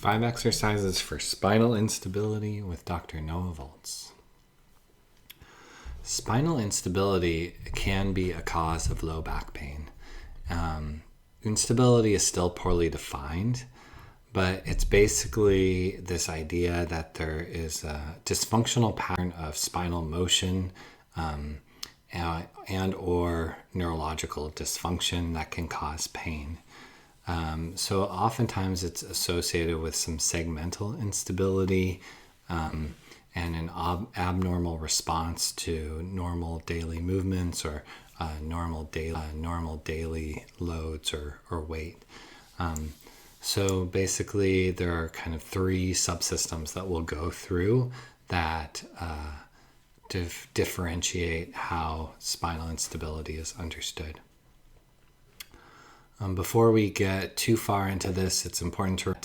5 exercises for spinal instability with Dr. Noah Volz. Spinal instability can be a cause of low back pain. Instability is still poorly defined, but it's basically this idea that there is a dysfunctional pattern of spinal motion and or neurological dysfunction that can cause pain. So oftentimes it's associated with some segmental instability and an abnormal response to normal daily movements or normal daily loads or weight. So basically there are kind of 3 subsystems that we'll go through that differentiate how spinal instability is understood. Before we get too far into this, it's important to,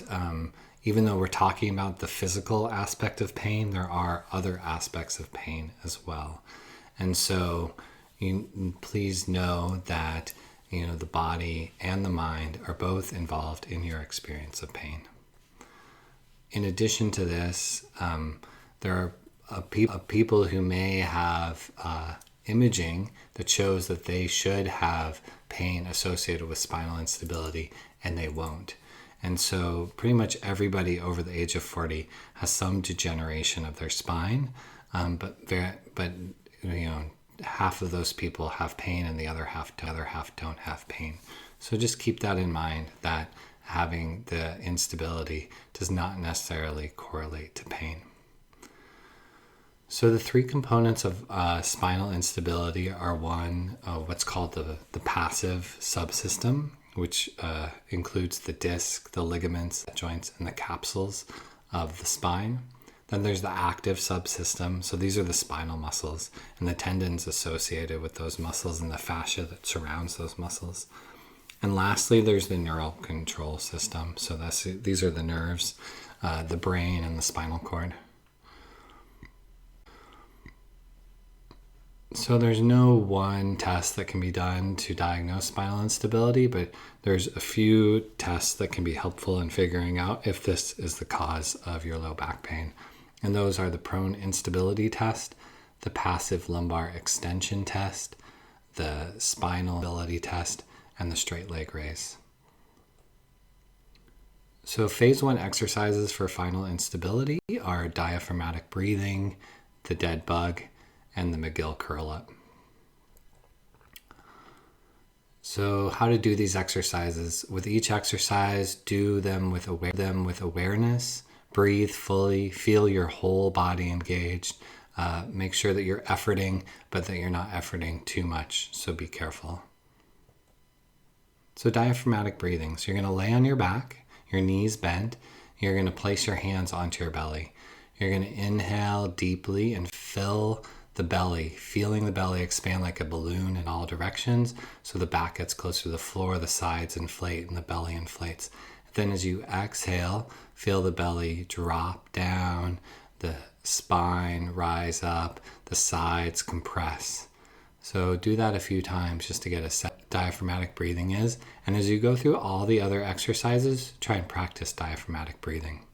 even though we're talking about the physical aspect of pain, there are other aspects of pain as well. And so please know that the body and the mind are both involved in your experience of pain. In addition to this, there are people who may have imaging that shows that they should have pain associated with spinal instability, and they won't. And so pretty much everybody over the age of 40 has some degeneration of their spine, but half of those people have pain and the other half don't have pain. So just keep that in mind, that having the instability does not necessarily correlate to pain. So the 3 components of spinal instability are what's called the passive subsystem, which includes the disc, the ligaments, the joints, and the capsules of the spine. Then there's the active subsystem. So these are the spinal muscles and the tendons associated with those muscles and the fascia that surrounds those muscles. And lastly, there's the neural control system. So these are the nerves, the brain, and the spinal cord. So there's no one test that can be done to diagnose spinal instability, but there's a few tests that can be helpful in figuring out if this is the cause of your low back pain. And those are the prone instability test, the passive lumbar extension test, the spinal stability test, and the straight leg raise. So phase 1 exercises for spinal instability are diaphragmatic breathing, the dead bug, and the McGill curl up. So how to do these exercises? With each exercise, do them with awareness, breathe fully, feel your whole body engaged. Make sure that you're efforting, but that you're not efforting too much, so be careful. So diaphragmatic breathing. So you're going to lay on your back, your knees bent. You're going to place your hands onto your belly. You're going to inhale deeply and fill the belly, feeling the belly expand like a balloon in all directions. So the back gets closer to the floor, the sides inflate, and the belly inflates. Then as you exhale, feel the belly drop down, the spine rise up, the sides compress. So do that a few times just to get a set diaphragmatic breathing is. And as you go through all the other exercises, try and practice diaphragmatic breathing.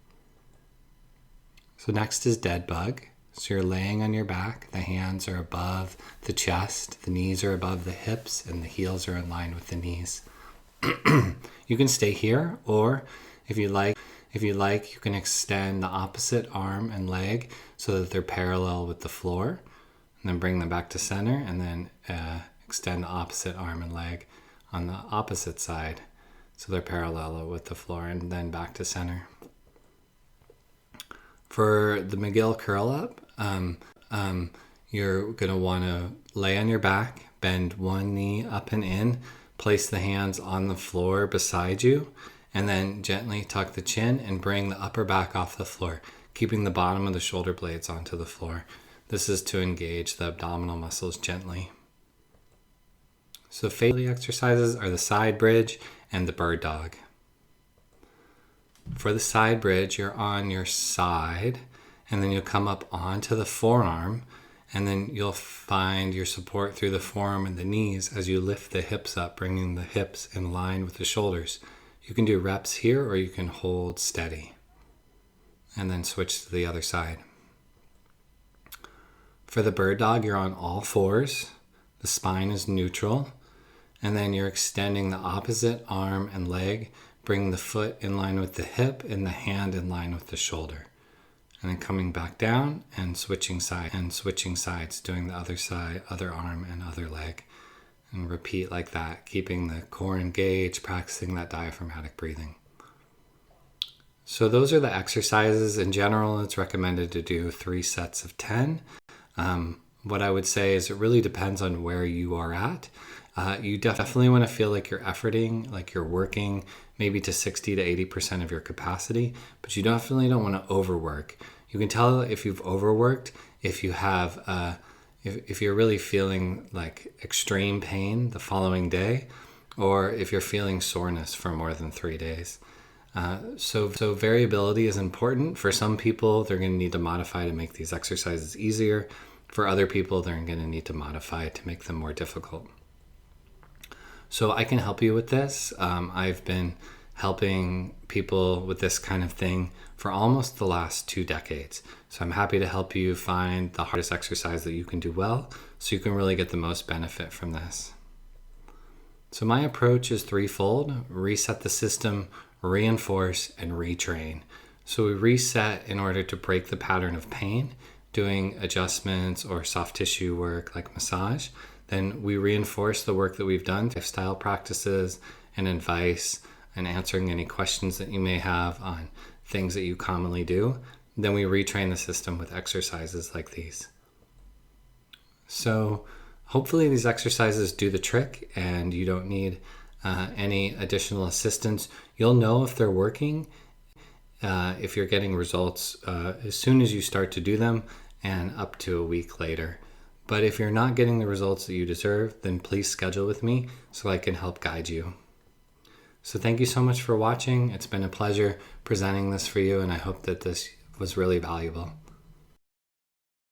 So next is dead bug. So you're laying on your back, the hands are above the chest, the knees are above the hips, and the heels are in line with the knees. You can stay here, or if you like, you can extend the opposite arm and leg so that they're parallel with the floor, and then bring them back to center, and then extend the opposite arm and leg on the opposite side so they're parallel with the floor, and then back to center. For the McGill curl up, you're going to want to lay on your back, bend one knee up and in, place the hands on the floor beside you, and then gently tuck the chin and bring the upper back off the floor, keeping the bottom of the shoulder blades onto the floor. This is to engage the abdominal muscles gently. So facial exercises are the side bridge and the bird dog. For the side bridge, you're on your side, and then you'll come up onto the forearm, and then you'll find your support through the forearm and the knees as you lift the hips up, bringing the hips in line with the shoulders. You can do reps here, or you can hold steady. and then switch to the other side. For the bird dog, you're on all fours. The spine is neutral. And then you're extending the opposite arm and leg. Bring the foot in line with the hip and the hand in line with the shoulder. And then coming back down and switching sides, doing the other side, other arm and other leg. And repeat like that, keeping the core engaged, practicing that diaphragmatic breathing. So those are the exercises. In general, it's recommended to do 3 sets of 10. What I would say is it really depends on where you are at. You definitely want to feel like you're efforting, like you're working maybe to 60 to 80% of your capacity, but you definitely don't want to overwork. You can tell if you've overworked, if you have, if you're really feeling like extreme pain the following day, or if you're feeling soreness for more than 3 days. So variability is important. For some people, they're going to need to modify to make these exercises easier. For other people, they're going to need to modify to make them more difficult. So I can help you with this. I've been helping people with this kind of thing for almost the last 2 decades. So I'm happy to help you find the hardest exercise that you can do well, so you can really get the most benefit from this. So my approach is threefold: reset the system, reinforce, and retrain. So we reset in order to break the pattern of pain, doing adjustments or soft tissue work like massage. Then we reinforce the work that we've done, lifestyle practices and advice, and answering any questions that you may have on things that you commonly do. Then we retrain the system with exercises like these. So hopefully these exercises do the trick and you don't need any additional assistance. You'll know if they're working, if you're getting results as soon as you start to do them and up to a week later. But if you're not getting the results that you deserve, then please schedule with me so I can help guide you. So thank you so much for watching. It's been a pleasure presenting this for you, and I hope that this was really valuable.